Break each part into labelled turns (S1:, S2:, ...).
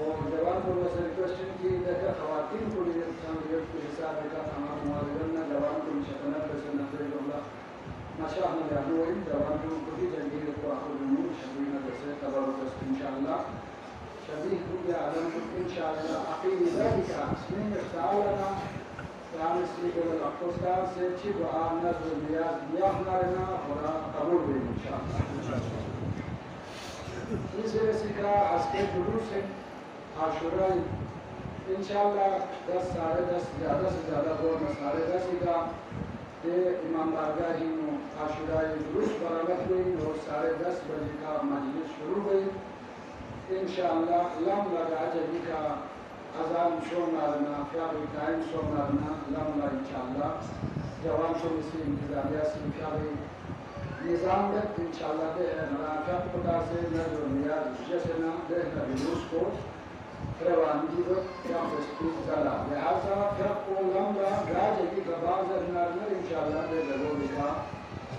S1: और जवाब को बस रिक्वेस्ट की خواتین کو دې څنګه په حساب کا تمام موالدنا جوان کو شتنه بس نظر الله ما شاء الله يعني وين جوان کو دې جنګي کو اخر نور شبينا بس تبارك ان شاء الله شبيه كل عالم ان شاء الله اقيم ذلك من تعالنا يعني سيد الاقتصاد سے چھ دعا نظر نیاز دیا ہمارا اور قبول بھی ان شاء الله اس وجہ کا اس کے جلوس ہے عاشوراء ان شاء الله 10 साढ़े 10 ज़्यादा से ज़्यादा दो साढ़े 10 का ये इमाम बारगाह ही आशुरा जुलूस बरामद हुई और 10:30 बजे का मजलिस शुरू हुई इंशाअल्लाह लम लगा जबी का अजान शोनारना फ्याबी टाइम शोनारना लम लगा इंशाअल्लाह जवान को इसी इंतजामिया से फ्याबी निज़ाम में इंशाअल्लाह दे नराफा खुदा से नजर नियाज जैसे ना दे जुलूस को روانگی رو یا مسجد زلا لہذا فرق کو لمبا راجع کی کباز نارمل انشاءاللہ دے ضروری کا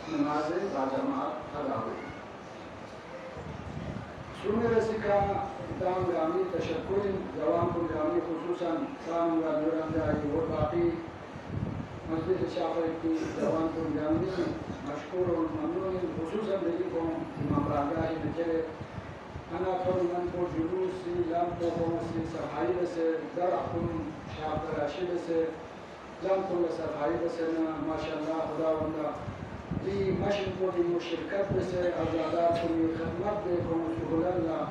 S1: نماز باجماعت ادا ہوئی سننے رسی کا اتام گرامی تشکر جوان کو گرامی خصوصاً سام و نورم جائی اور باقی مسجد شافعی کی جوان کو گرامی مشکور و ممنون خصوصاً دیکھی کو امام راگاہی نچرے أنا أقول لكم جلوس لم تكن صحيح بس درعكم شعب راشد بس لم تكن صحيح بس ما شاء الله خدا ولا دي ماشين كودي مشركات بس أزاداتكم خدمات بكم شغل الله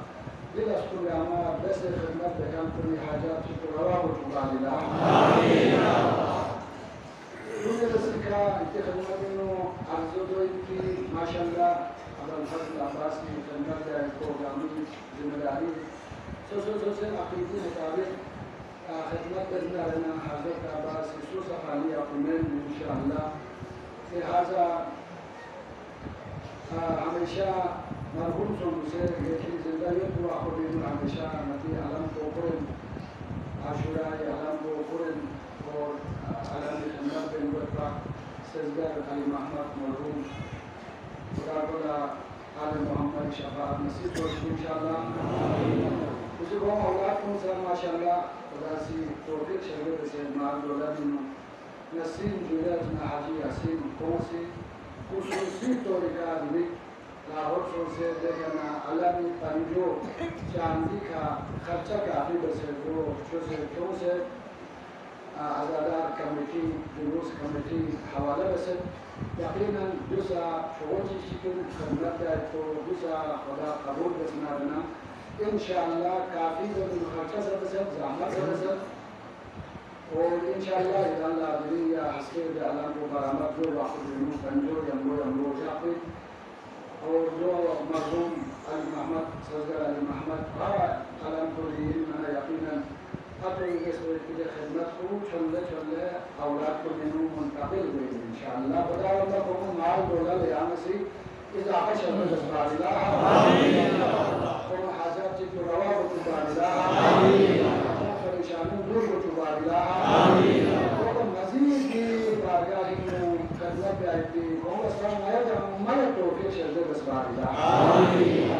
S1: بلا كل أعمال بس خدمات بكم كل حاجات شكر الله وتبارك الله آمين دون الذكر أنت خدمات إنه أرزقوا ما شاء الله الفضل عباس کی خدمت ہے پروگرامی ذمہ داری سو عقیدی مطابق خدمت کرنا رہنا حضرت عباس سو صفالی اپمین انشاءاللہ لہذا ہمیشہ مرحوم سن سے لیکن زندگیت و اخبین ہمیشہ نبی علم کو قرن عاشوراء علم کو قرن اور علم خدمت بن وطا سزگر علی محمد مرحوم خدا آل محمد شفاعت نصیب کو انشاءاللہ اسی کو اولاد کو سر ماشاءاللہ خدا سی توفیق شغل سے مال دولت نسیم جویت حاجی حسین کون سی خصوصی طریقہ دلی لاہور سو سے دیکھنا اللہ نے پنجو چاندی کا خرچہ کافی بسے وہ کیوں سے عزادار کمیٹی جلوس کمیٹی حوالہ بسے یقینا دوسرا شغل شکل خدمت ہے تو دوسرا خدا قبول بسنا رہنا انشاءاللہ کافی زمین خرچہ سے بسد زحمت سے بسد اور انشاءاللہ اذا اللہ دلی یا حسکر دے علم کو برامت جو وقت دنو پنجو یمو جاقی اور جو مرحوم علی محمد سزگر علی محمد علم کو دیر میں یقینا اپنے اس وقت خدمت کو چلے اولاد کو دنوں منتقل ہوئے انشاءاللہ خدا اللہ کو مال دولا لے آنے سے اضافہ شرط جسبار اللہ آمین اور حاجات جب روا کو چبار اللہ آمین اور پریشانی دور کو چبار اللہ آمین اور مزید کی بارگاہی میں خدمت پہ آئی تھی کون اسلام آیا جب ہمارے توفیق شرط جسبار اللہ آمین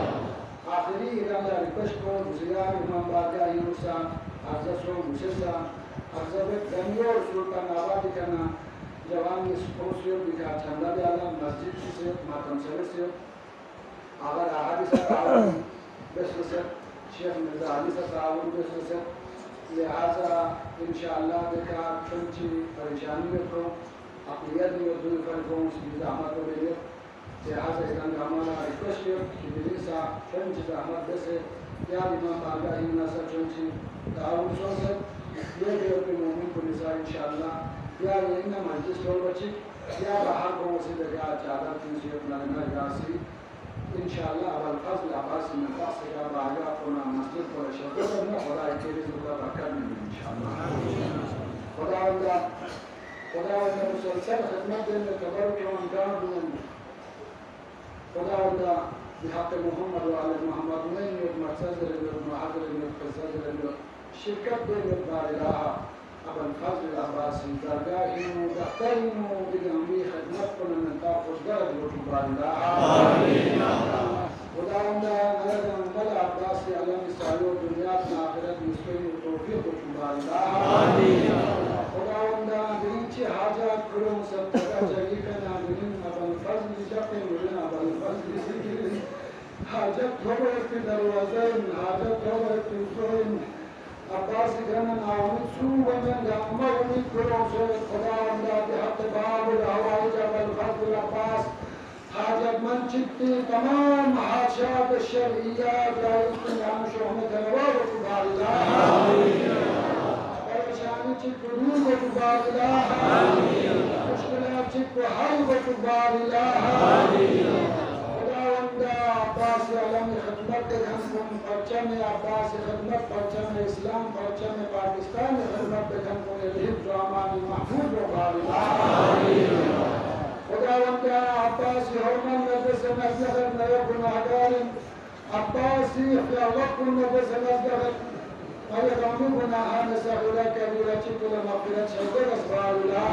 S1: آخری ارادہ رکش کو زیار امام بارگاہی نسان عزتشون بسیسا عزت دنیور سلطان آبادی کنا جوانی سپروسیو بکا چندہ بیالا مسجد سے ماتم سرسیو آگر آہادی سے تعاون بسر سے شیخ مرزا علی سے تعاون بسر سے لہذا انشاءاللہ بکا چنچی پریشانی کو اقلیت میں دوی فرقوں سے زحمت کو بیلیت لہذا ادھن ہمارا ریکوشیو کہ بلیسا چنچی زحمت بسے یا امام آگاہی ناصر چنچی تعاون سوسد یہ بھی اپنے مومن کو نساء انشاءاللہ یا یہ مجلس کو بچی یا باہر کو سے دگا چادر تنسی اپنا لنا یاسی انشاءاللہ اول فضل عباسی من فاصل کا باگا اپنا مسجد کو شکر کرنا خدا اکیلی زبدہ برکر میں انشاءاللہ خدا اللہ مسلسل خدمت دن کبر کے انگار دن خدا اللہ بحق محمد وعلى محمد وين المعتزل المعادل المعتزل الشركة بين البارلاها أبا الفضل العباسي درجائهم ودخترهم بجنبي خدمتكم من تأخذ درجة البارلاها آمين خداوندا نرجع مل عباس علم سایو دنیا و آخرت مسلم توفیق وشماری آمین خداوندا دینچه حاجات کرم سبتا جگی کنا دین ابن فضل جقن ولن ابن فضل ذکر حاجت خبر کی دروازه حاجت خبر کی سوین عباس گرنا نامت سو ومن امر امید کرم سوین خداوندا بحق باب الهوائج ابن فضل عباس حاجت من چکتی تمام حاجات الشرعیات دائرتن عن شهمت الواب تبار الله پریشانی چکت روز تبار الله مشکلات چکت حل تبار الله خداوندا عباس علم خدمت دکھن پرچم عباس خدمت پرچم اسلام پرچم پاکستان خدمت دکھن الحفظ و امان محفوظ تبار الله خداوندا عباسي هرمان نفس مزدغر نيكون عقال عباسي خيالكم نفس مزدغر ويغمكنا هذا سهولا كبيرة كل مغفرة شهدر أسباب الله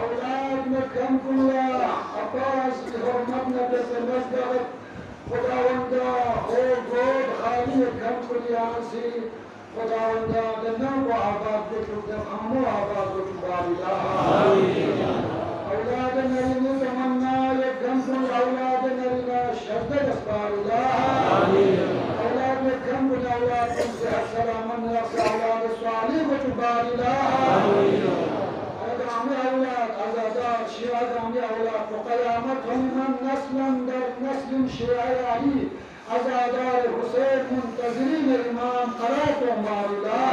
S1: أولاد مكانكم يا عباسي هرمان نفس مزدغر خداوندا خود خالي كانكم يا عسي خداوندا دنام وعباد بكم دفهموا عباد بكم الله أولادنا لنتمنى يكمل أولادنا لنا شد أسباب الله أولاد يكمل أولاد صحة سلاما يرسى أولاد الصالح وتبار الله أدعم أولاد أزادات شيعة أدعم أولاد وقيامتهم من نسلا در نسل شيعي أزادار حسين منتظرين الإمام قراتهم بار الله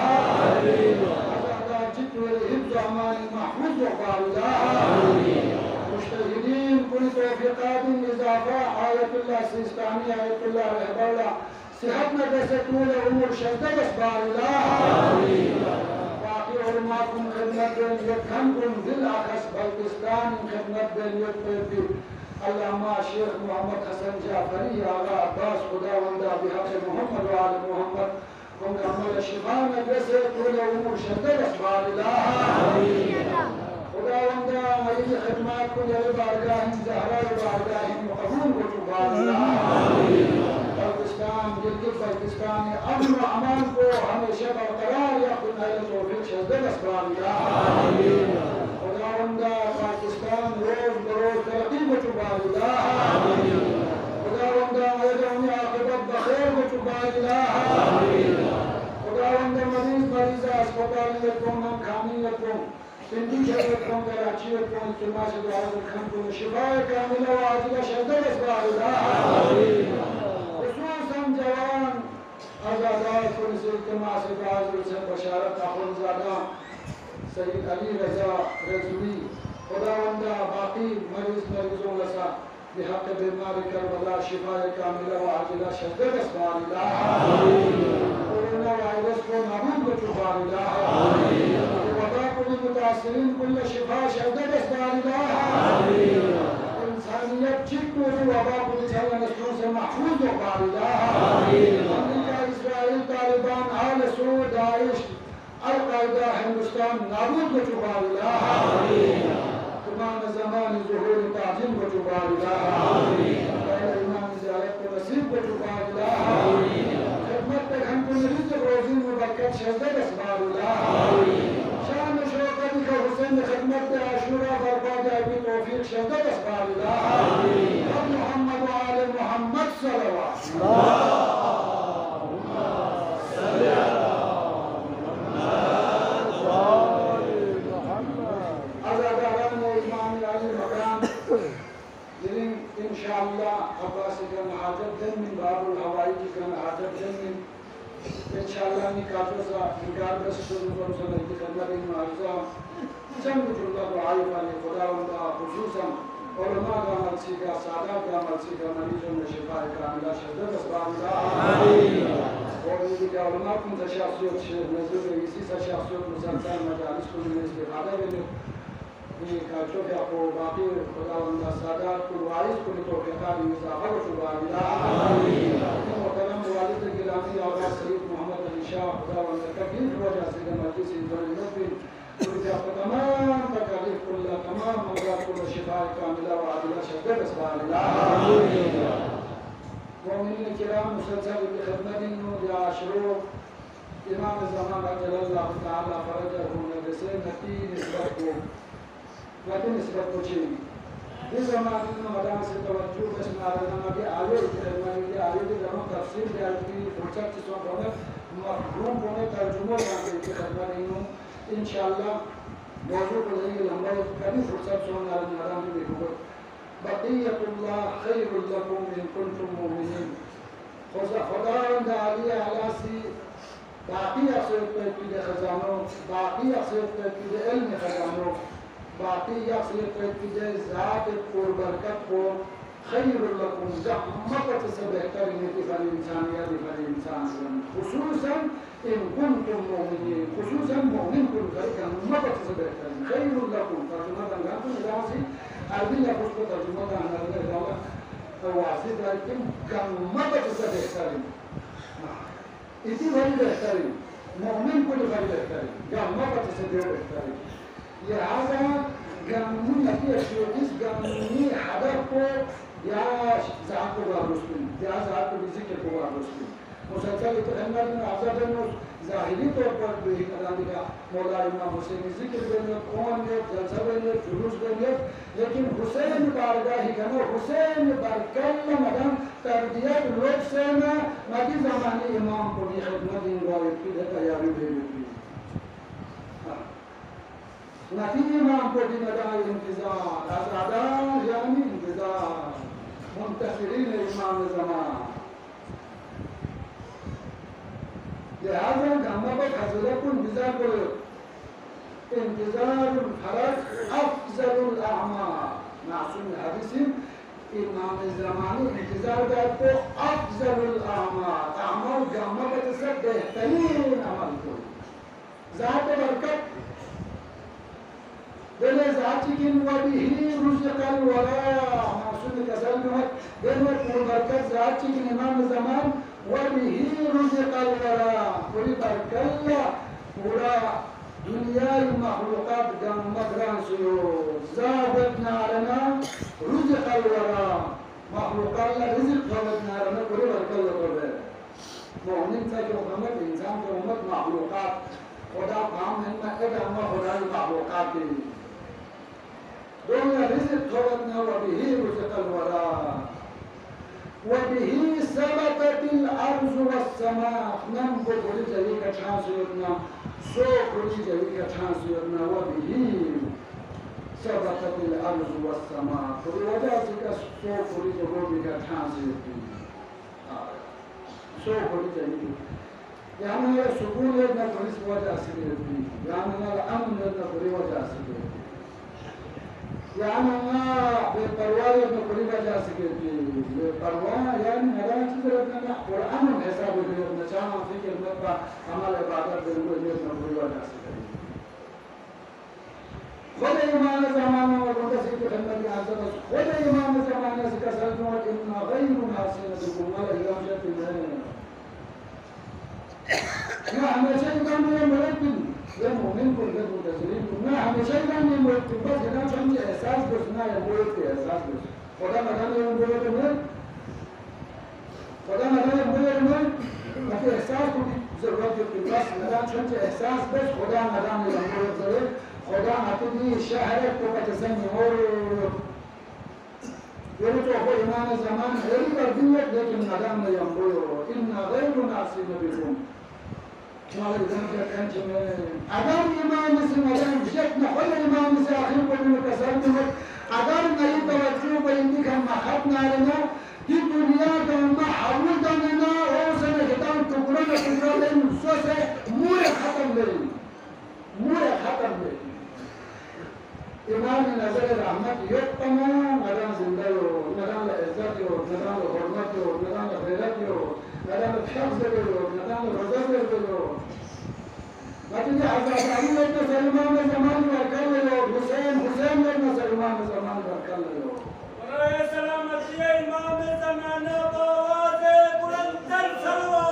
S1: أزادار جد والحفظ أمان محفوظ وبار الله مجتهدين كل توفيقات إضافة آية الله السيستاني آية الله الهبولة صحتنا بستول أمور شدة أسبار الله باقي علماءكم خدمت يكهنكم بالأخص بلقستان خدمت يكفي اللهم شيخ محمد حسن جعفري آغا عباس خداوندا بحق محمد وآل محمد كن كمل شفانا بستول أمور شدة أسبار الله خداوندا مجد خدمات کو جل بارگاہ زہرا بارگاہ مقبول کو تبار اللہ پاکستان گلگت پاکستان امن و امان کو ہمیشہ برقرار یقین ہے توفیق شدت اسباب اللہ خداوندا پاکستان روز بروز ترقی کو تبار اللہ خداوندا مجد عاقبت بخیر کو تبار اللہ خداوندا مریض اسپتال کو من کھانی کو سندی شرکتوں کراچی اور اجتماع سے دعا رکھن کو شفاء کاملہ و عاجلہ شدت اسباب اللہ خصوصا جوان آزادار کو اس اجتماع سے دعا سے بشارت اخوانزادہ سید علی رضا رضوی خداوندا باقی مریضوں لسا بحق بیمار کربلا شفاء کاملہ و عاجلہ شدت اسباب اللہ کورونا وائرس کو نابود بچوبار اللہ المتاثرين كل شفاء شدد اسباب الله انسانيت جد وباء كل شر نسوس محفوظ وقال الله امريكا اسرائيل طالبان آل سعود داعش القاعده هندوستان نابود وجبال الله تمام زمان ظهور تعظيم وجبال الله غير امام زيارت ونصيب وجبال الله خدمت هم كل رزق روزي مبركات شدد اسباب الله شان شوقتك حسين خدمت عاشوراء برباد ابي توفيق شدد اسباب الله محمد وآل محمد صلوات اللهم صل على محمد أزاداران إمام علي مقام دلين إن شاء الله عباس كان حاجت دن من باب الحوائج كان حاجت دن من إن شاء الله نكاتو سا نكات بس شروع سنة خدمة المعزة جنب جملة ضعيفة لخداوندا خصوصا علماء عمل سيكا سادات عمل سيكا مريض شفاء كاملة شدد أسباب الله وإذا علماء كنت شخصيات نزول رئيسي شخصيات مسلسل مجالس كل من استفادة منه كاشوف يقو باقي خداوندا سادات كل وعيس كل توفيقات إضافة وشباب الله وكلام والد الجلاني أبا سيد محمد الشاه خداوندا كبير وجه سيد مجلس إنسان المسلم وإذا تمام تكاليف كلها تمام مرات كل شفاء كاملة وعادلة شدد أسباب الله मोमिनीन किराम मुसलसल खिदमत या शुरू इमाम ज़मान अजल्लल्लाहु ताला फरजहु ने से नती निस्बत को चाहिए इस ज़माने में मदान से तवज्जो बस मारना के आगे के आगे के जमा तफसीर की फुर्सत से होने मखरूम होने तर्जुमा करने की खबर नहीं हूँ इंशाअल्लाह मौजूद को लेंगे लंबा कभी फुर्सत से होने मदान में होगा बक़ियतुल्लाह खैरुल लकुम इन कुंतुम मुमिनीन खुदा दाली अलासी बाकी अक्सर के खजानों बाकी अक्सर के इल्म खजानों बाकी अक्सर के ज़ात और बरकत को खैरुल लकुम मकत से बेहतर फल इंसानियत फल इंसान खुसूसन इन कुंतुम मुमिनीन खुसूसन मुमिन कुल का मकत से बेहतर खैरुल लकुम तर्जुमा करना तो इलासी अरबी लफ्ज़ को तर्जुमा करना है तो वाजिब है कि मकत से बेहतर इसी वजह बेहतर मुमिन कुल वजह बेहतर मकत से बेहतर लिहाजा गमनी नती इस गमनी हदफ को या ज़ात को वारुस्तिन या ज़ात को जिक्र को वारुस्तिन मुसलसल इतहन्नत में आज़ाद में ज़ाहिरी तौर पर भी कलामी का मौला इमाम हुसैन जिक्र करने कौन ने जलसा में जुलूस में लेकिन हुसैन बारगाह गनो हुसैन बरकल्ला मदन तरबियत लोग से ना मदी ज़माने इमाम को भी खिदमत इन वाले की तैयारी भेजी नती इमाम को भी मदान इंतज़ार आज़ादान यानी इंतज़ार मुंतज़िरीन इमाम ज़मान लिहाजा गम्मा पर खज़ला को इंतज़ार करो इंतज़ारुल फरज अफ़ज़लुल अअमाल मासूम हदीस इमाम ज़मानी इंतज़ार करते अफ़ज़लुल अअमाल गम्मा पर से बेहतरीन अमल को ज़ात बरकत बेले ज़ातिकिन वबिही रुज़क़ल वरा मासूम कसल में बेले पूरी बरकत ज़ातिकिन इमाम ज़मान वबिही रुज़क़ल वरा पूरी बरकत पूरा दुनिया मखलूक़ात गम्मतरान सुयो ज़ाबत नारना रुज़क़ल वरा मखलूक़ात ला रिज़्क़ ज़ाबत नारना पूरी बरकत लगे मोमिन का जो उम्मत इंसान की उम्मत मखलूक़ात खुदा काम है ना एक खुदा मखलूक़ात की दोनों रिज़्क़ ज़ाबतना वबिही रुज़क़ल वरा वबिही सबततिल अर्ज़ वस्समा नम को बोली जाए का चांस योजना सो बोली जाए का चांस योजना वबिही सबततिल अर्ज़ वस्समा तो वजह से का सो बोली जाए का चांस योजना सो बोली जाए यहाँ मेरा सुकून है ना पुलिस वजह से होती यहाँ मेरा अमन है ना पूरी वजह से होती यहाँ मेरा बेपरवाह है ना पूरी वजह से होती बेपरवाह यानी मेरा चीज़ रहता है और अमन ऐसा भी नहीं होता चाहा फिक्र मत का हमारे बादल बिल्कुल ये ना पूरी वजह से होती खुद इमाम ज़माना और मुंतज़िर के खिदमत में हाज़िर है खुद इमाम ज़माना से कसर जो इन्ना गैर हासिल बिकुम वाला इलाम जाती है ना हमेशा इमाम ने मुरब्बिन ये मोमिन को गद मुतज़िरीन ना हमेशा इमाम ने मुरब्बिन बस इतना समझे एहसास बसना है मुरब्बिन के एहसास बस खुदा मदान ये मुरब्बिन में खुदा मदान ये मुरब्बिन में मतलब एहसास को ज़रूरत है बस मदान समझे एहसास बस खुदा मदान ये मुरब्बिन खुदा आती शहर को पतसनी और ये तो हो इमाम ज़मान है ही दुनिया लेकिन मदान ये मुरब्बिन इन्ना गैर नासिब बिकुम अगर इमाम से मदान जितना खुद इमाम से आखिर को भी कसरत में अगर नहीं तवज्जो को इनकी हम महत्व ना लेना कि दुनिया का उम्मा हवल देना और से हिदान टुकड़ा ले मुझसे से मुझे खत्म ले इमाम नजर रहमत ये तमाम मदान जिंदा हो मदान इज्जत हो मदान हुर्मत हो मदान गैरत हो मदान शख्स हो मदान रज़ा हो लेकिन हज़रत अली ने सलमान ज़मान बरकत ले हुसैन ने सलमान ज़मान बरकत ले और सलामत ये इमाम ज़माना को आवाज़ बुलंद चलो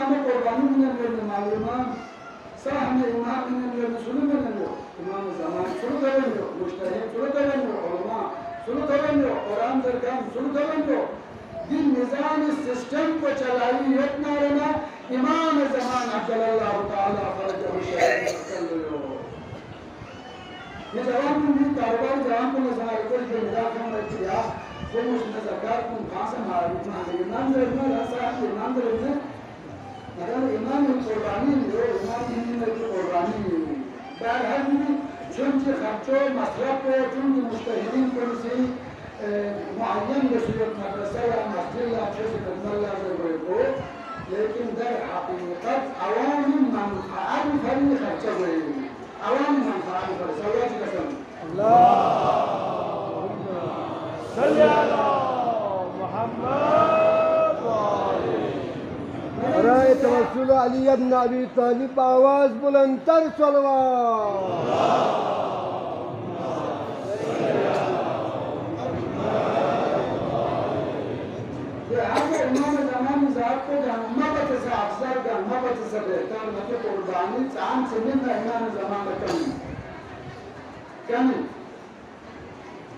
S1: इमाम कुर्बानी में मालूमा साहब इमाम में सुनो में इमाम ज़मान सुनो करेंगे मुश्तहिद सुनो करेंगे उलमा सुनो करेंगे कुरान दरगाह सुनो करेंगे दिन निज़ाम सिस्टम को चलाई इतना रहना इमाम ज़मान अल्लाह ताला फरजहु शरीफ कर लो ये जवान भी कारोबार जवान को नज़ार को जो निराकरण में किया वो मुझे ज़कात को कहाँ से मालूम इमाम दरगाह रासा इमाम दरगाह अगर इमाम कुर्बानी लो इमाम में कुर्बानी बहरहाल चूँकि खर्चों मसरफ को चूँकि मुश्तहिदीन को से मुअय्यन सूरत मदरसा या मस्जिद या अच्छे से करना ज़रूरी हो लेकिन दर हकीकत अवामी मंफाअत फरी खर्चा हुए अवामी मंफाअत फरी सवाल कसम अल्लाहुम्मा सल्ली अला मुहम्मद
S2: बराए तवस्सुल अली इब्न अबी तालिब आवाज बुलंदतर सलवात
S1: इमाम ज़मान ज़ात को गम्मत से अफसर गम्मत से बेहतर न तो कुर्बानी चांद से नहीं इमाम ज़मान कमी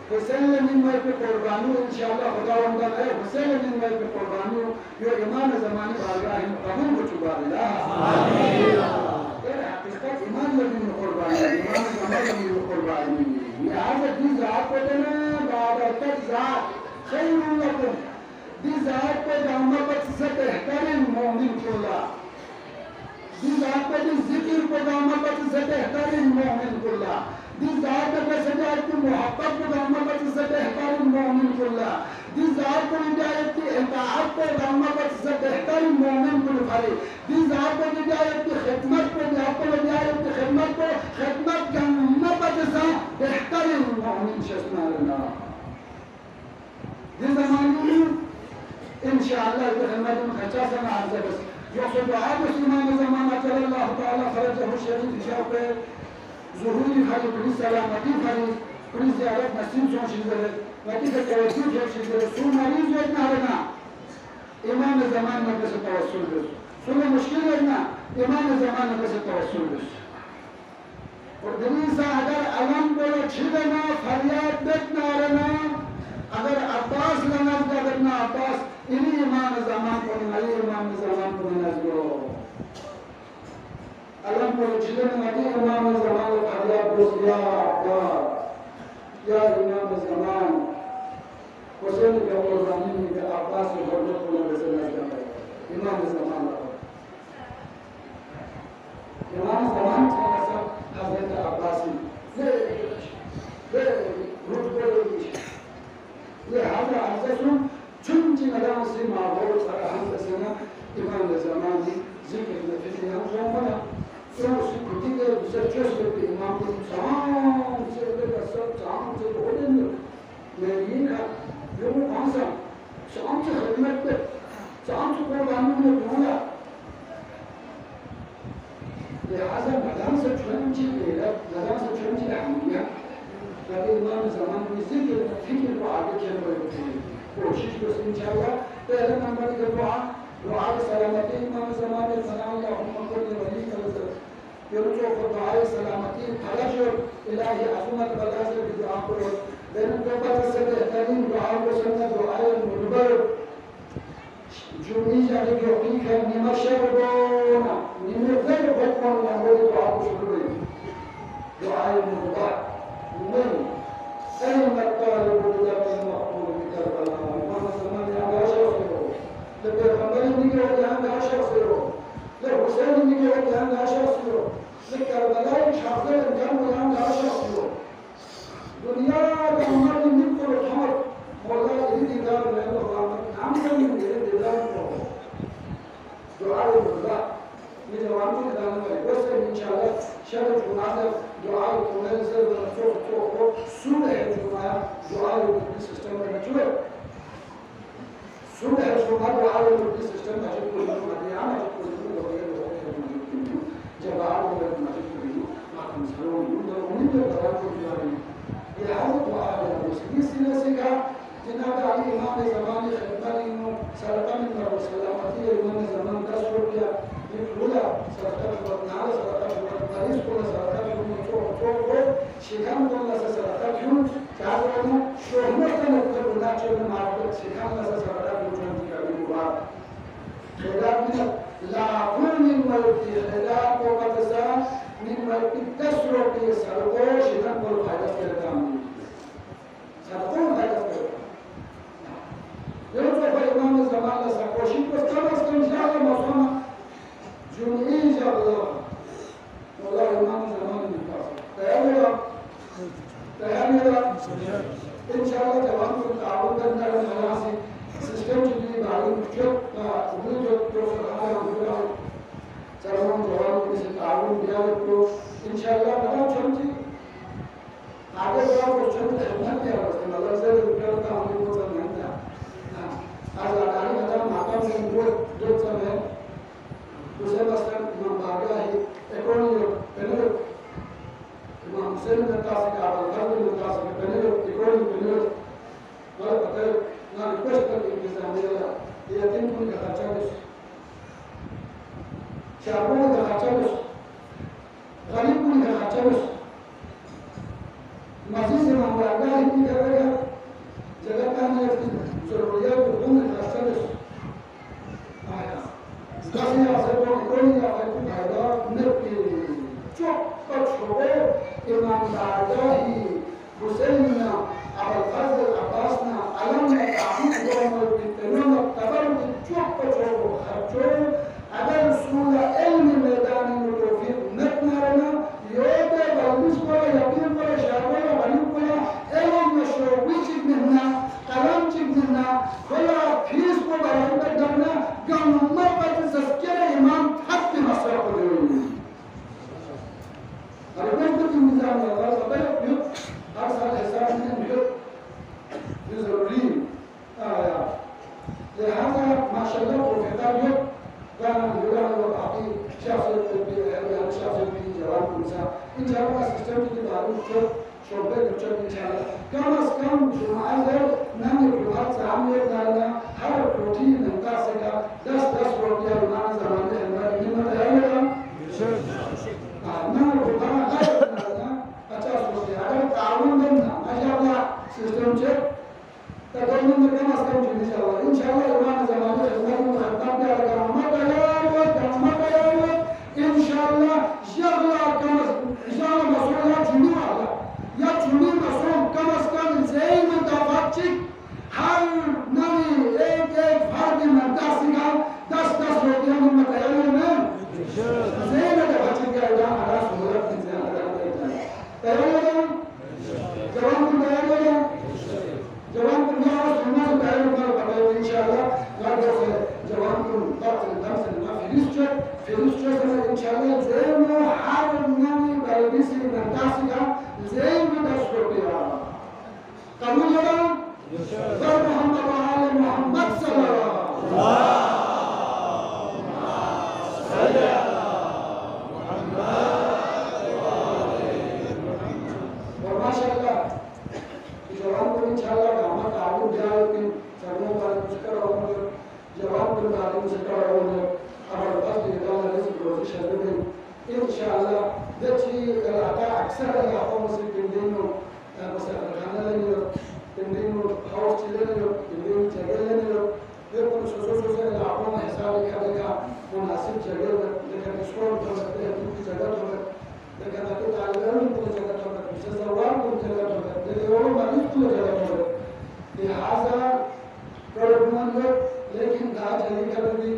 S1: हुसैन मिन भाई पे कुर्बानी इंशाअल्लाह खुदावंद है हुसैन मिन भाई पे कुर्बानी यो इमाम ज़मान बारगाह में कबूल हो चुका है आमीन ये हकीकत इमाम मिन कुर्बानी इमाम ज़मान मिन कुर्बानी ये आज की ज़ात को ना बाबत ज़ात खैरुल लकुम दी ज़ात को गम्मत से बेहतरीन मोमिन कुल्ला दी ज़ात को जिक्र को गम्मत से बेहतरीन मोमिन कुल्ला दी ज़ात को सजात की मोहब्बत को गम्मत से बेहतरीन मोमिन कुल्ला दी ज़ात को हिदायत की इताअत को गम्मत से बेहतरीन मोमिन कुल फरी दी ज़ात को हिदायत की खिदमत को हिदायत की खिदमत गम्मत से बेहतरीन मोमिन शस्माना दी ज़माने इंशाअल्लाह खिदमत में खर्चा से मार से बस जो सुबह इमाम ज़मान अल्लाह ताला फरजहु शरीफ शौक़ ज़ुहूरी खाली पुलिस सलामती खाली पुलिस ज़ियारत नसीब सोच लीजिए बाकी का तवज्जुह जो लीजिए सु मरीज़ जो इतना रहना इमाम ज़मान में कैसे तवस्सुल बस सुनो मुश्किल है ना इमाम ज़मान में कैसे तवस्सुल बस और दिल्ली से अगर अलम बोलो छिलना फरियाद देखना रहना अगर अब्बास लना करना अब्बास इन्हीं इमाम ज़मान को नहीं इमाम ज़मान को नज़रो अलम को जिलन नबी इमाम ज़मान फरियाद बोलिया या इमाम ज़मान हुसैन के कुर्बानी में अब्बास को हरमत को नज़र इमाम ज़मान था हज़रत अब्बासी ये हज़रत अज़सु चुनची मदाम से माहौल सारा हम सना इमाम ज़मान ज़िक्र में फिर हम जोमना तो उसी खुदी के रिसर्चर्स के इमाम को शाम से लेकर सब शाम से होने में मैं ये का जो कौन सा शाम से खिदमत पे शाम से कुर्बानी में दूंगा लिहाजा मदाम से चुनची मदाम से चुनची अहमिया ताकि इमाम ज़मान को ज़िक्र में फिक्र को आगे चलने की कोशिश को इंशाअल्लाह पहले नंबर का दुआ सलामती इमाम ज़मान में अल्लाहुम्मा कुल वली कलज़ यरजू दुआ सलामती फरज इलाही अज़मत बलाज़ की दुआ करो बेन तौबा से बेहतरीन दुआ को सुनना दुआ मुदबर जुनी जाने की हकीक है निमशरबोना निमगर बकवन ना वो दुआ को शुरू दुआ मुदबर नहीं أين الطالب لدى المقبول بكربلاء إمام ज़मान ने आगे आशा करो ले पैगंबर ने के आगे आशा करो ले हुसैन ने के आगे आशा करो ले करबला शाफिर जन्म आगे आशा करो दुनिया का उम्र में को उठाओ मौला ये दीदार में तो हम नहीं मेरे दीदार को दुआ मुल्ला ये जवान को दान करें बस इंशाअल्लाह शरफ मुनाज़र दुआ को नज़र रखो को सुने दुआ दुआ के सिस्टम में बचो सुने दुआ के सिस्टम में जो कोई मदिया में कोई जब आप लोग मदद करेंगे मातम सरो युद्ध उन्हीं के दवा को जारी ये हाल दुआ है उसकी सिले से का जनाब अली इमाम ज़मान खिदमत इन सलाम और सलामती इमाम ज़मान का शुक्रिया सरकार नाल सरकार मरीज को सरकार को शिकाम को सरकार क्यों चार लोग शोहमत का मतलब बुला चल मार्केट शिकाम का सरकार को चल का हुआ सरकार में ला कुल min मल्टी खैरात को कतसा min मल्टी 10 रुपये सरको शिकाम को फायदा करता हूं सबको फायदा करता ये तो भाई इमाम ज़मान ला सकोशी को कम इंशाअल्लाह मौसम जुनी इंशाअल्लाह والله इमाम ज़मान ने कहा तैयार इंशाअल्लाह जवान को ताउन करना है यहाँ से सिस्टम की भी भारी जो उन्हें जो सरकार होगा जवान को से ताउन दिया तो इंशाअल्लाह बताओ चलती आगे बढ़ो तो चलते रहना क्या है मतलब से रुपया का हम को नहीं था आज लगाने का माता से जो समय उसे मसलन इमाम बागा है इकोनॉमी पहले इमाम हुसैन ने कहा कि आप अलग में कहा कि पहले इकोनॉमी पहले मतलब पता है ना रिक्वेस्ट करके इंतजाम दिया ये तीन को का खर्चा है चारों का खर्चा है गरीब को का खर्चा है मस्जिद से मामला है इतनी करेगा जगह का नहीं जरूरियात को तुम खर्चा है आया Kasi asa ko ikoni ya ay kumada nepi chok chobe imam Baadahi Husainna Abul Fazl Abbasna alam ta'hid wa al-tanam tabar chok chobe kharcho agar sura ilmi मैदान में तौफीक नतनारना योते बल्बिस को यकीन को शाबा बनी को एवं मशरूबिच मिलना कलम चिकना खोला फीस को बराबर करना गम्मा पर तज़किरा इमाम हक के मसला को दे अरे वक्त की निजाम अल्लाह पता है हर साल हिसाब में ये जरूरी आया लिहाजा माशाल्लाह प्रोफेसर यो गाना युवा और बाकी शासन भी है या शासन भी जवाब पूछा इन जवाब सिस्टम की बात को शोबे बच्चों की चाल कम से कम जुमाअत नाम विभाग सामने डालना हर रोटी नंगा से का 10 रोटियां इमाम ज़मान के अंदर निमत है ना नाम विभाग हर डालना 50 रोटियां अगर ताउन देना माशाअल्लाह सिस्टम चेक तकरीबन में कम से कम इंशाअल्लाह इमाम ज़मान के अंदर में खत्म किया जाएगा इंशाअल्लाह यगला कम इंशाअल्लाह मसला जुनी वाला या जुनी मसला कम से कम ज़ेन में तफाचिक हर नवी एक फर्द में 10 रोटियां में तैयार है ज़ेन में तफाचिक का इल्जाम हमारा सूरत से ज़्यादा तैयार है जवान को तैयार है जवान को ना सुनना तैयार होगा बताओ इंशाअल्लाह गाड़ो से जवान को बात दम से ना फिरिस्टर से इंशाअल्लाह ज़ेन में हर नवी बल्बिसी में 10 ज़ेन में 10 रोटियां कबूल है इंशाअल्लाह मोहम्मद आले मोहम्मद सल्लल्लाहु अलैहि और माशाअल्लाह जवान को इंशाअल्लाह हम ताबूत जाए कि सर्वों का जिक्र होगा जवान को ताबूत से करा होगा और बस ये दाना इस पोजीशन में इंशाअल्लाह देखिए आता अक्सर इलाकों में से पिंडिनो मसला खाना लेने पिंडिनो हाउस चलेने पिंडिनो जगह लेने ये कुछ सोचो इलाकों में हिसाब लिखा मुनासिब जगह लेकिन इसको तो सकते हैं कि जगह तो लेकिन अगर तालिबान को जगह तो से सवाल को जगह तो लेकिन वो मरीज को जगह तो लिहाजा प्रॉब्लम है लेकिन गाज नहीं कर भी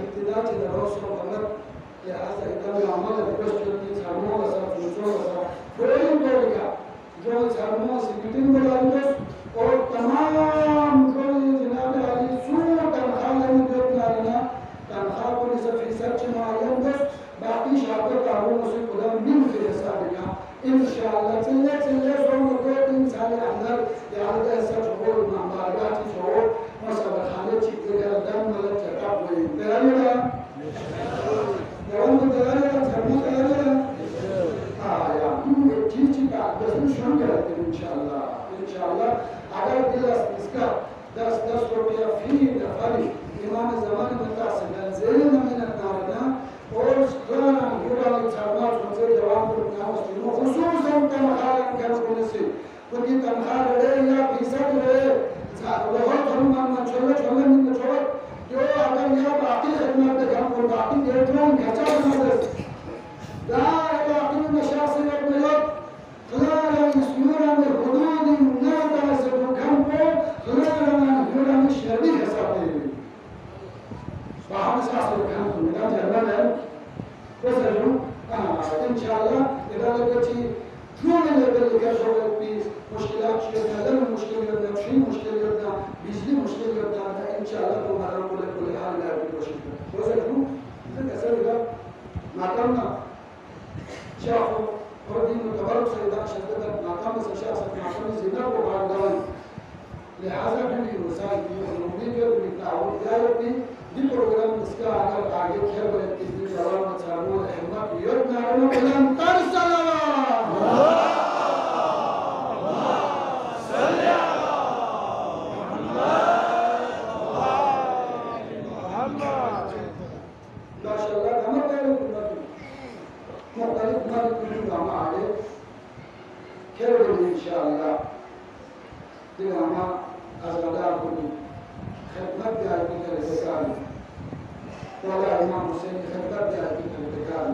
S1: इब्तिदा से दरोस को बंद लिहाजा इतना अमल रिक्वेस्ट की सामने का सब पूछो का कोई तरीका जो सामने से मीटिंग बुलाएंगे और तमाम कोई जनाब अली सूर तनख्वाह लेने देना तनख्वाह को इस फीसद से मालूम बस बाकी शादी कानून से खुदा मिल के हिसाब का इंशाअल्लाह चले सो को 3 साल अंदर याद ऐसा हो मामला की जो मसला खाने चीज का दम मतलब चेकअप हुई तैयारी है जवान को तैयारी है सबको तैयारी है हां यार ये चीज का दस शुरू करते हैं इंशाअल्लाह अगर दिल इसका 10 रुपया फी दफरी इमाम ज़मान में तासिल ज़ेन में नकारना और دیگر شغل پیش مشکلات شده لم مشکل یادم شی مشکل یادم بیزلی مشکل یادم تا انشالله تو مرا کل حال لازم باشید روزه رو کسر دیگر مکان شافو وردی متبرک سیدان شده مکان بس شخص مکان زینا کو باندان لہذا بھی وسائل کی امید ہے کہ تعاون دائرتی دی پروگرام اس کا اگر آگے چل رہے ہیں اس جوان بچاؤ احمد یوت نارنا بلند تر صلوات इंशाअल्लाह दिनामा अज़ादा कुनी खिदमत जाती करे बेकार वाला इमाम हुसैन खिदमत जाती करे बेकार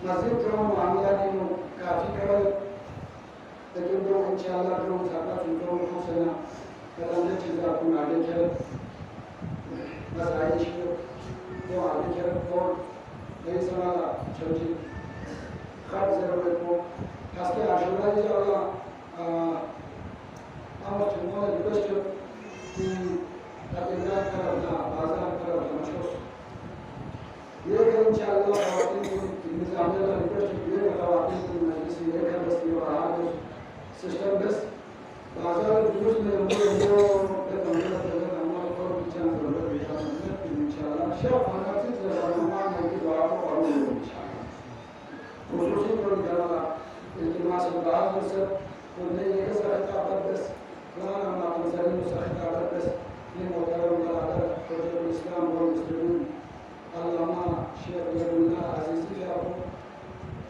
S1: मस्जिद जो मामला नो काफी करे लेकिन जो इंशाअल्लाह जो साका सुनतो को सेना कदम चीज आपको आगे चले बस आगे चलो तो आगे चले और नहीं समाला चलती खाद जरूरत को Aske aşırı inşallah ama çumma request ki kadınlar tarafına, bazılar tarafına meşhur. ये इंशाअल्लाह ख़वातीन की निज़ामिया का रिक्वेस्ट ये ख़वातीन की मजलिस ये का बस ये वहाँ जो सिस्टम बस बाजार जुलूस में वो पे तंबीह करने का हमारे को पीछे ज़रूरत है इंशाअल्लाह शेफ खाना से ज़रूरत है कि दुआ को और इंशाअल्लाह खुसूसी को निकाला التماس البعض بس واللي يكسر الكعبة بس وانا مع المسلمين وسخ الكعبة بس لموتر ومعادر حجر الاسلام والمسلمين اللهم شيخ الله عزيزي في ابو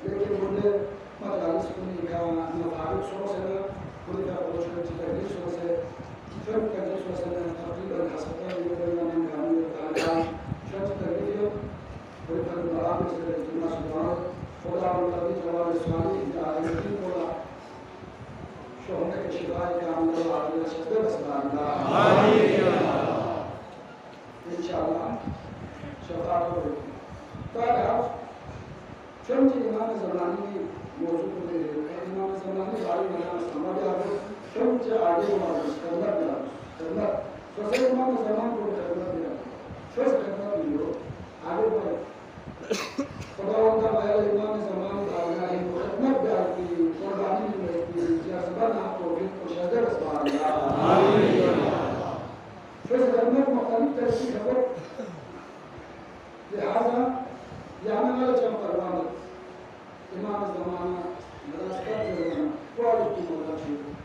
S1: لكن قلنا مجالس كوني كان مفاعل سوسنا كل كابوش كتير سوسه شو كتير سوسنا تقريبا حسب يقولنا من كانوا يتعلم شو تقريبا كل كان برامج التماس البعض خدا النبي جواب السؤالي الدين ولا شو هناك شفاء كامل الله عليه وسلم بس الله آمين إن شاء الله شفاء تعرف شو إمام زماني موجود है इमाम ज़मानी बारी में समझ आ गया शम्स आगे हमारे करना तो से इमाम ज़मान को करना दिया शो करना दियो आगे बढ़े खुदावंद का पहले इमाम ज़मान का है खिदमत की कुर्बानी की जज्बा ना तो भी खुशहाल सुभान अल्लाह आमीन शो करना मुख्तलिफ तरह की खबर लिहाजा यानी वाला जम करवाना इमाम ज़माना मदरसा ज़माना क्वालिटी मौला चाहिए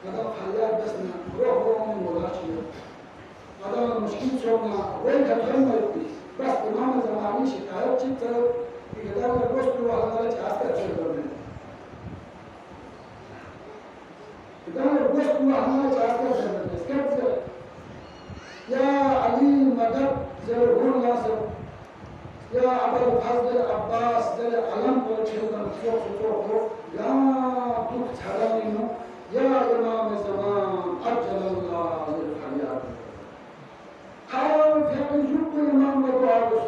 S1: कदा खयाल बस ना रोह में मौला चाहिए कदा मुश्किल छोड़ना वही घटना मरती बस इमाम ज़मानी शिकायत चित्र कि कदा का गोश्त वाला वाला चाहता चल रहे हैं कदा का गोश्त वाला वाला चाहता चल रहे हैं स्केट या अली मदद ज़रूर लाज़िम يا أبا الفضل العباس دل علم برشلنا فوق يا دكت حرامنا يا إمام زمان أجل الله للحياة حاول في أنجوب الإمام بدوارش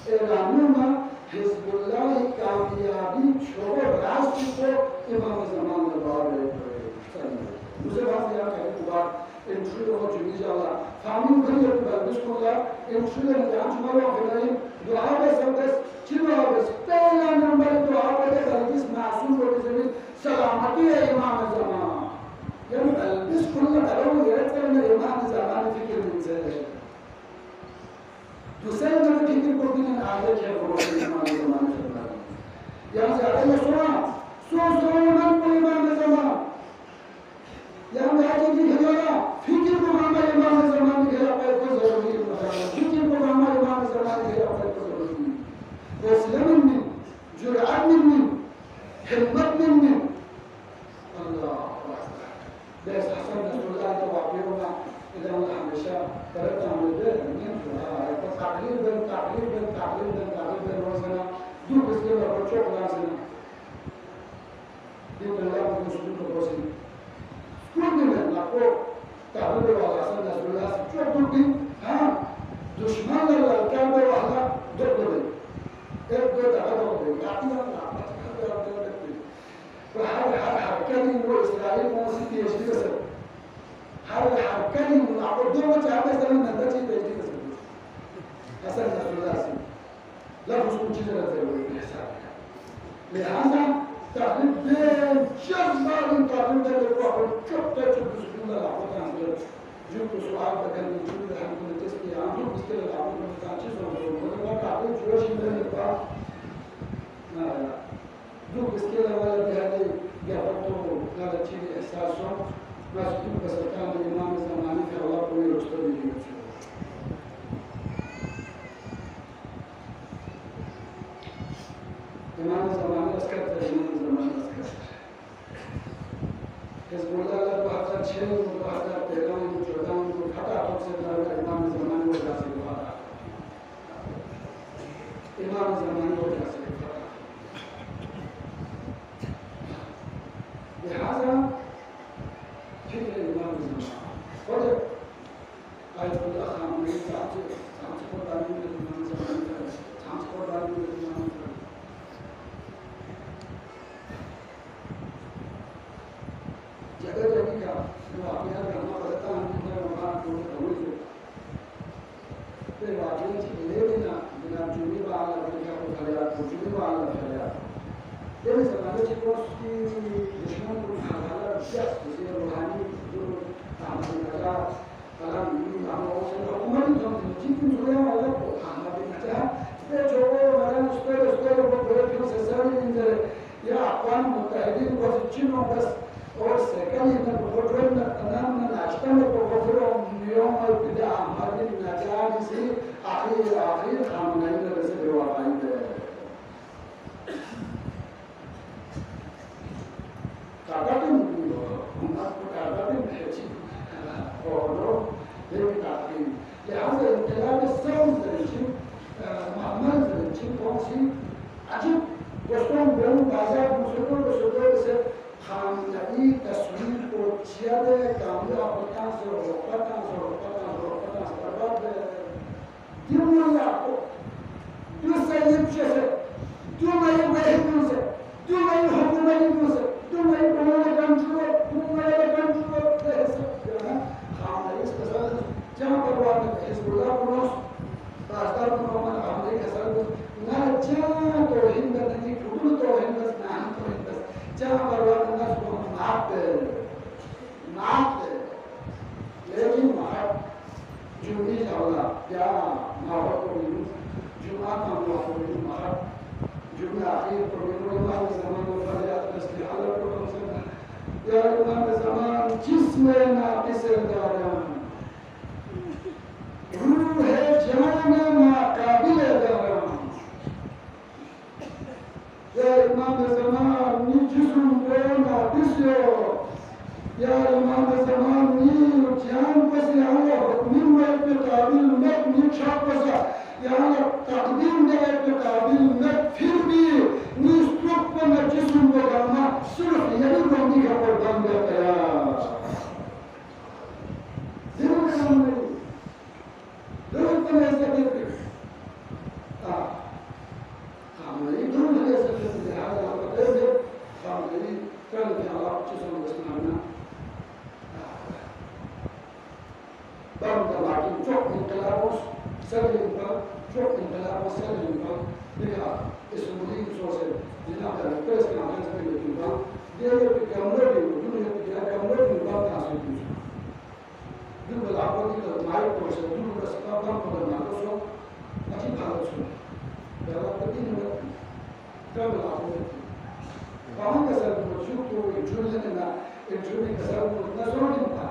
S1: إعلاننا حزب الله كاميابي شعور راسته إمام زمان بدوارش मुझे बात याद है कि बात इंट्रो हो चुकी जाला फामिंग भरी है बस को ला इंट्रो ने जांच मारो फिर दुआ में सबस चिल्ला बस पहला नंबर दुआ पे गलतीस मासूम को जमीन सलामती है इमाम ज़मान यानी बस को ला करो ये करने इमाम ज़मान फिक्र नहीं से दूसरे नंबर फिक्र को भी आगे क्या करो इमाम ज़मान यहां से आगे सुना मन को इमाम ज़मान या आगे की खजाना फिक्र को हमारे इमाम ज़मान के अपने को जरूरी है फिक्र को हमारे इमाम ज़मान के अपने को जरूरी है इस्लाम में जुरात में हिम्मत में अल्लाह बस हसन रसूलुल्लाह तो वाक़ियों इधर अल्लाह हमेशा करता है में तो ताक़रीर रोज़ाना दो बिस्किट और चॉकलेट से दिन अल्लाह को सुन को रोज़ी كلنا نقول تعبد وعلى رسول الله شو تقول ها دشمن الكعبة وعلى ضد إيه ده تعبد يعطينا إسرائيل موسيقى يشتري بس هل حكاني من عبدون وتعبس من نتاجي بيجي بس حسن الثلاثي لا رسول جزء الحساب لهذا تعلم بين جمال تعلم ذلك الواحد كبتة بسم الله الرحمن الرحيم جبت سؤال بكن جبت الحمد لله تسقي عنده مستل العمود من تاجيز ولا تعلم جوش من الباب دو مستل ولا بهذه جابته هذا شيء إحساسه ما سكون بس كان الإمام الزماني في الله قوي رسول إمام الزمان أسكت إمام الزمان أسكت حزب الله لا بعد شيء وبعد تهران وجودان وحتى توصل إمام الزمان وجاسي الفاتح إمام الزمان وجاسي الفاتح لهذا فكر إمام الزمان قد آية الأخ عمري تعطي قرآن من الإمام الزمان تعطي قرآن من الإمام الزمان जगह जगह का जो आपने यहाँ करना पड़ता है हमने वहाँ को कवल से फिर वाक़ई ले लेना बिना जुमी वाला बिना को खलिया जुमी वाला खलिया ये भी समाज की कोर्स की दुश्मन को हालाला क्या उसे रूहानी जो हमारे नजा कलाम हम और से हुकूमत हम जितनी दुनिया वाला को हमारे नजा ये जो हमारा उसके वो बड़े फिर से सारी इंजर या अक़वाम मुत्तहिदीन को चिन्हों बस और सेकंड में प्रोग्राम में तमाम में नाश्ता में प्रोग्राम नियम और विधा हमारे नजारे से आखिर खामनाई में से देवा पाएंगे कागज़ में हम आपको कागज़ में भेजी और लेकिन कागज़ लिहाजा इंतज़ार साउंड दर्जी मामला दर्जी कौन सी अजीब दोस्तों बेहद बाजार मुझे से खामनाई तस्वीर को ज़्यादा कामयाब पता से बर्बाद दुनिया को दूसरे निश्चय से दुनिया में से दुनिया हुकूमत से दुनिया बनाने कंट्रोल खामनाई इस तरह जहाँ बर्बाद हिज़्बुल्लाह को रास्ता को हमारे खामनाई के साथ ना जहाँ तो हिंद नहीं खुद तो हिंद ना तो हिंद जहाँ बर्बाद الناس معبد لكن معبد جميل أولا جاء معبد من جمعة معبد من معبد جمعة أخير من إمام الزمان والفريات تسليح على كل سنة يا إمام الزمان جسمنا بسر داران روح جانا ما قابل داران يا إمام الزمان جسم بنا بسر يا إمام الزمان جان بس يا الله من وقت قابل مت من شاق بس يا الله تقديم ده قابل مت फिर भी निस्तुक में जिस्म बगाना सिर्फ यही बंदी का प्रदान करता है जरूर काम नहीं जरूर तो ऐसा करते काम नहीं जरूर ऐसा करते हैं आज आप बताते हैं काम नहीं कल भी आप जिस्म बसना بعد لكن شوف انقلابوس سلم بقى شوف انقلابوس سلم بقى بيها اسمه ليه سوسة جنا كان كويس كان عايز يقول لك بقى ده بيكمل الدنيا بيكمل بقى تاسيس دول بالعقل كده معي كويس دول بس كمان كده معروف أكيد هذا شو ده لكن كم العقل فهم كسر شوفوا الجول لنا الجول كسر نزول انت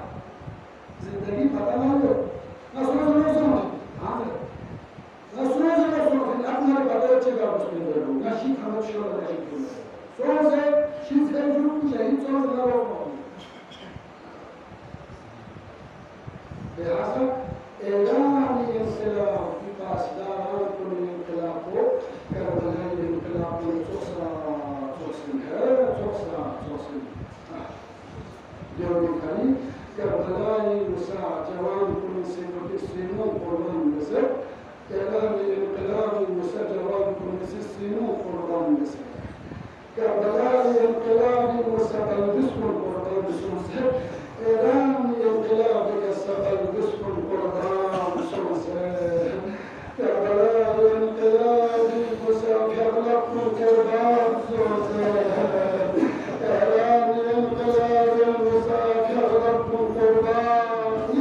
S1: زندگی پتہ نہ ہو نسوز ہاں نسوز اپنا پتہ چلا اس میں نشی خمش شو نشی سوز ہے شیز ہے جو شہید سوز نہ ہو لہذا اعلان انقلاب کی پاسداران کو انقلاب کو کربلا انقلاب کو توسع جو دکھائی كربلاء مساع جوان كل سنون قربان مسر كلام انقلاب مساع جوان كل سنون قربان مسر كربلاء انقلاب مساع الجسم قربان إيران انقلابك السفر باسم القرآن سمسه كربلاء انقلاب مسافر لكم كربان سمسه إيران انقلاب مسافر لكم كربان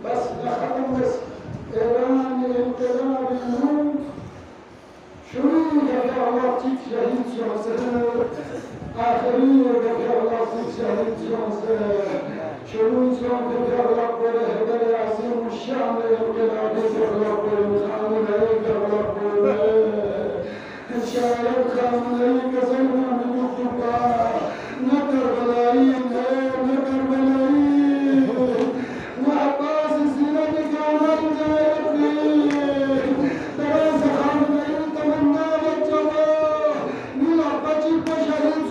S1: بس نختم بس إيران انقلاب النور شروط في الله شهيد سمسه آخرين بكر الله شهيد شمسه شروط بكر الله هدر عظيم الشام الانقلاب بكر الله مزعم عليك الله إن شاء الله خامن عليك زينا من الدقاء نكر بلايين نكر بلايين وعباس سيرتك عمل جايبين درس خامن عليك تمنى بالجواب من عباجي بشهيد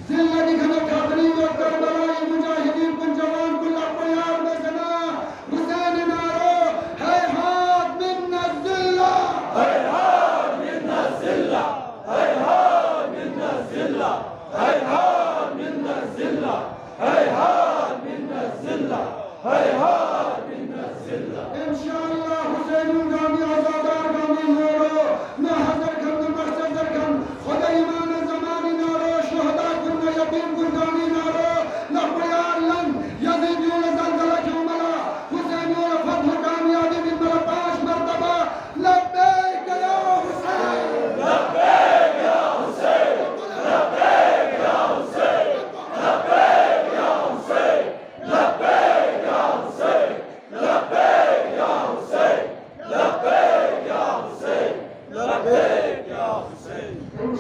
S1: زلة دي كانت تقريبا كربلاء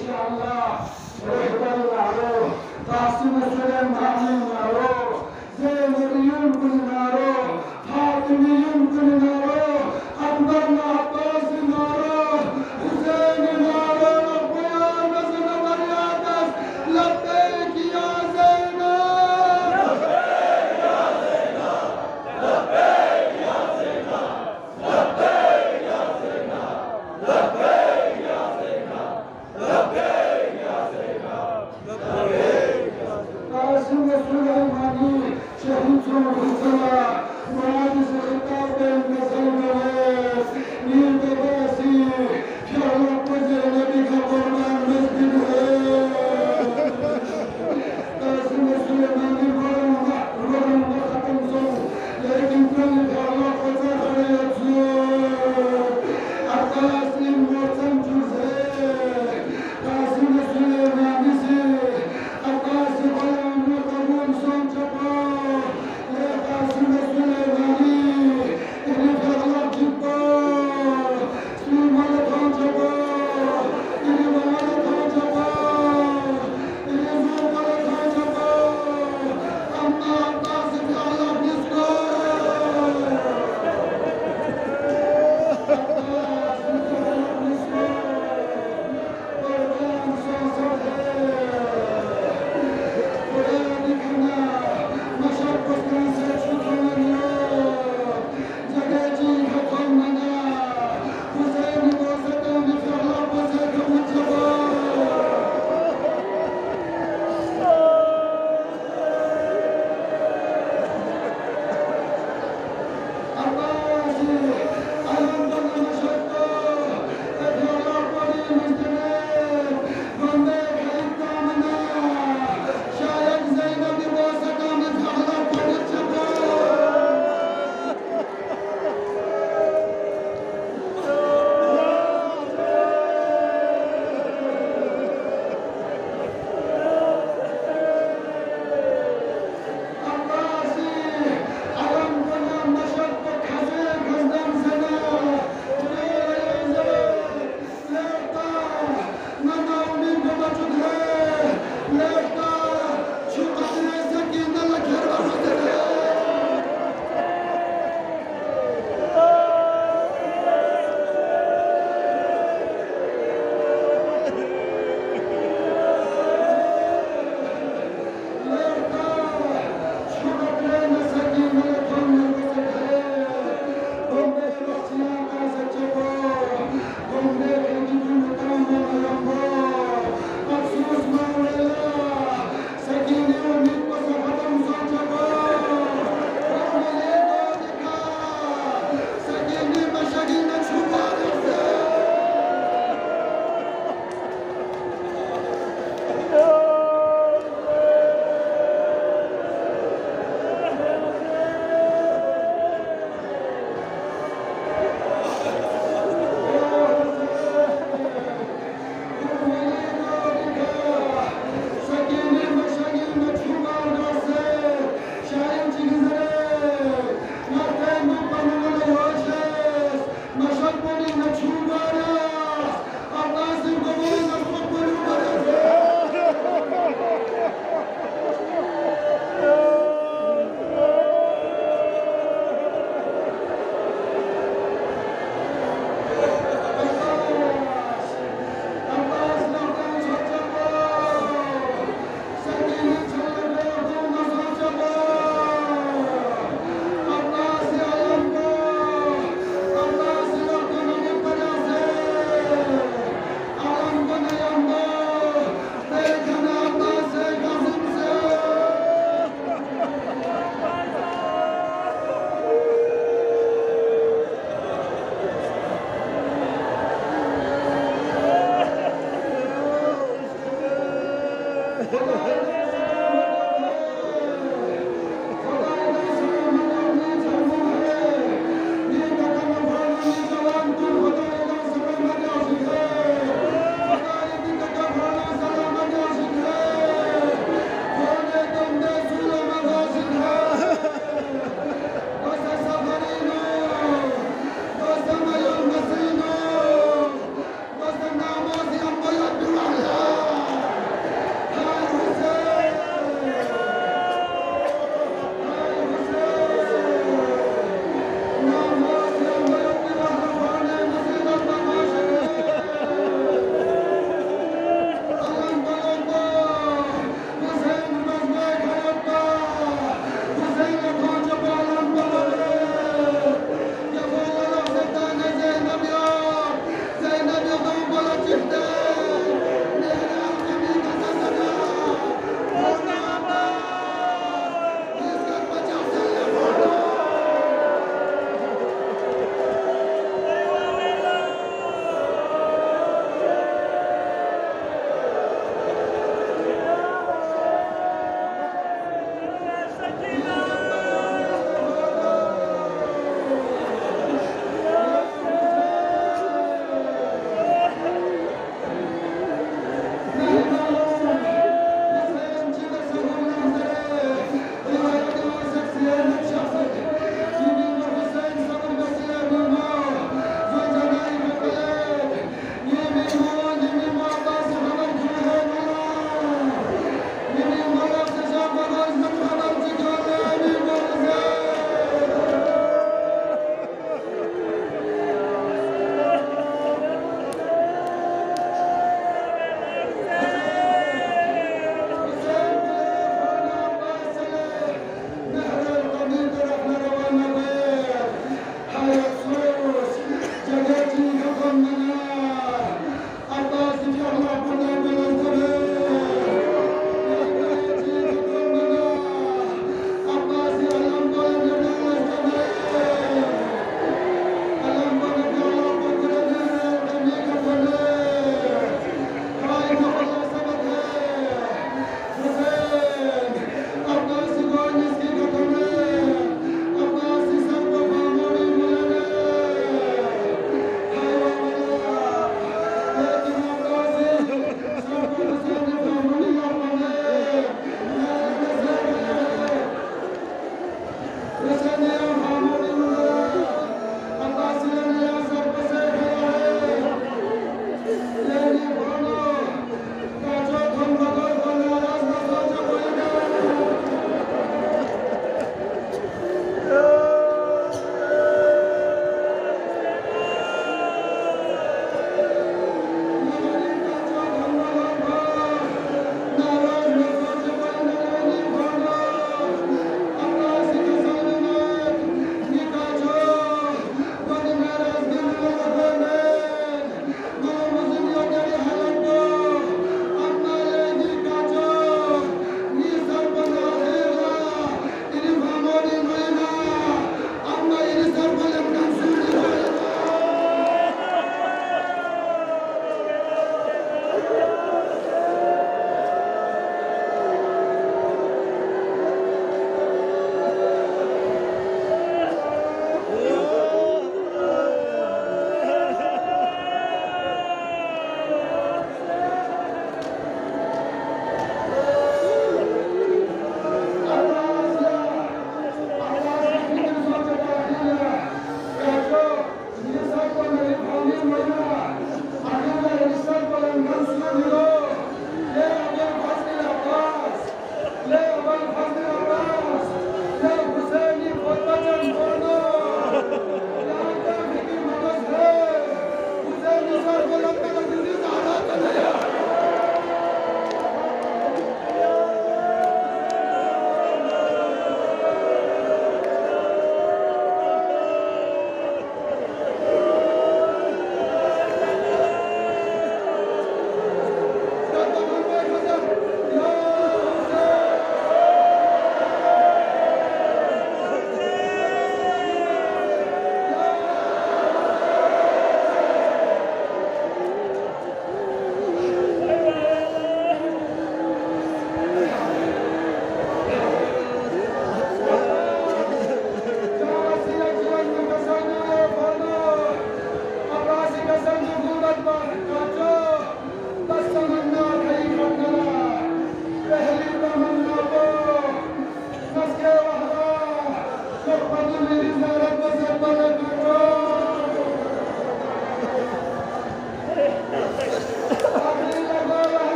S1: इंशाअल्लाह रहबर नारो कासिम सुलेमानी नारो ज़ैनुद्दीन कुल नारो फातिमियन कुल नारो अकबर अब्बास नारो हुसैन नारो बयान नज़र मरियादस लब्बैक या ज़ैनब लब्बैक या ज़ैनब लब्बैक या ज़ैनब लब्बैक या ज़ैनब लब्बैक या ज़ैनब लब्बैक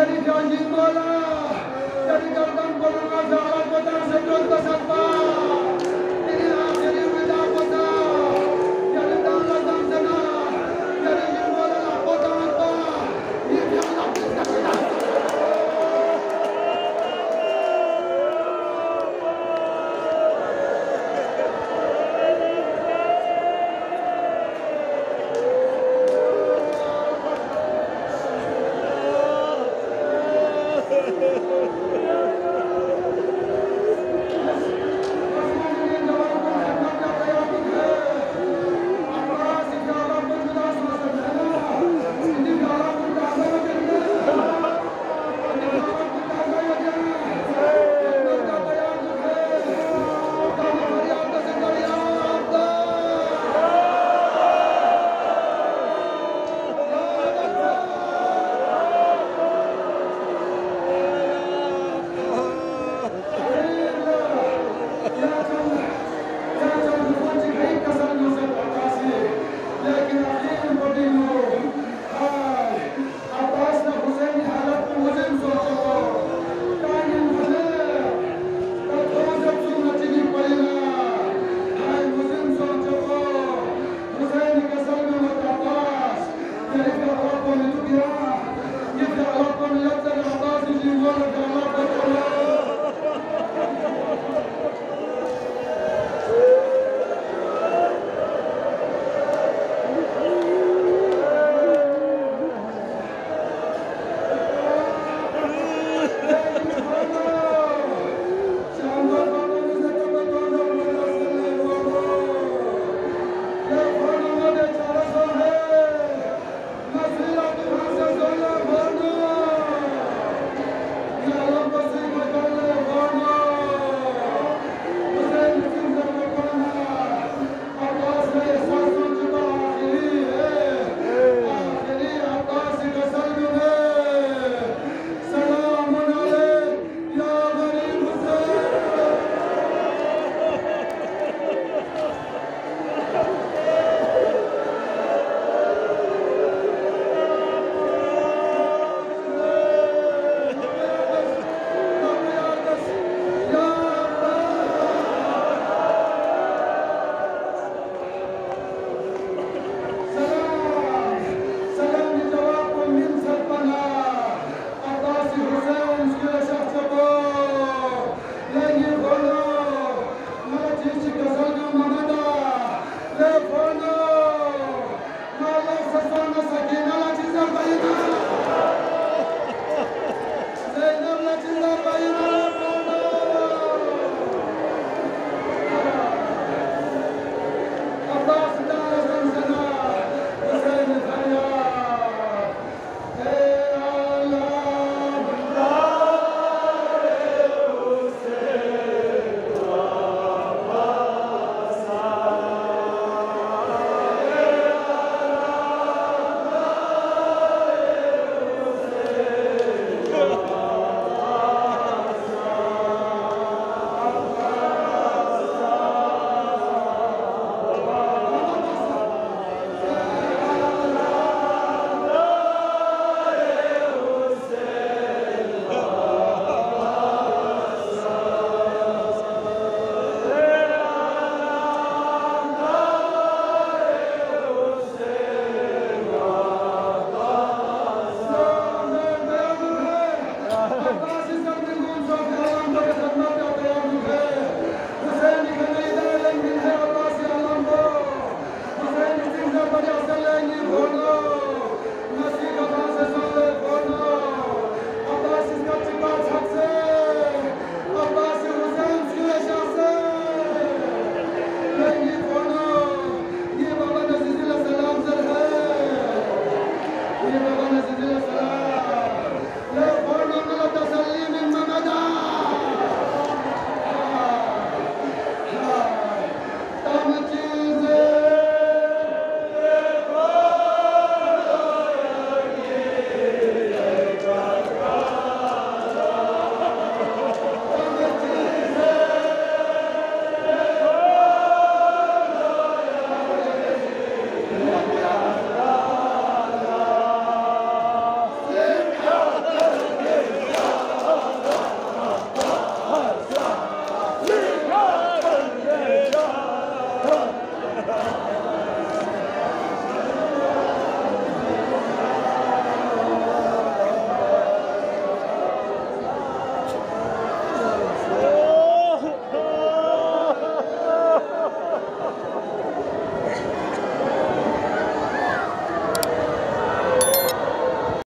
S2: Ali Joji Mola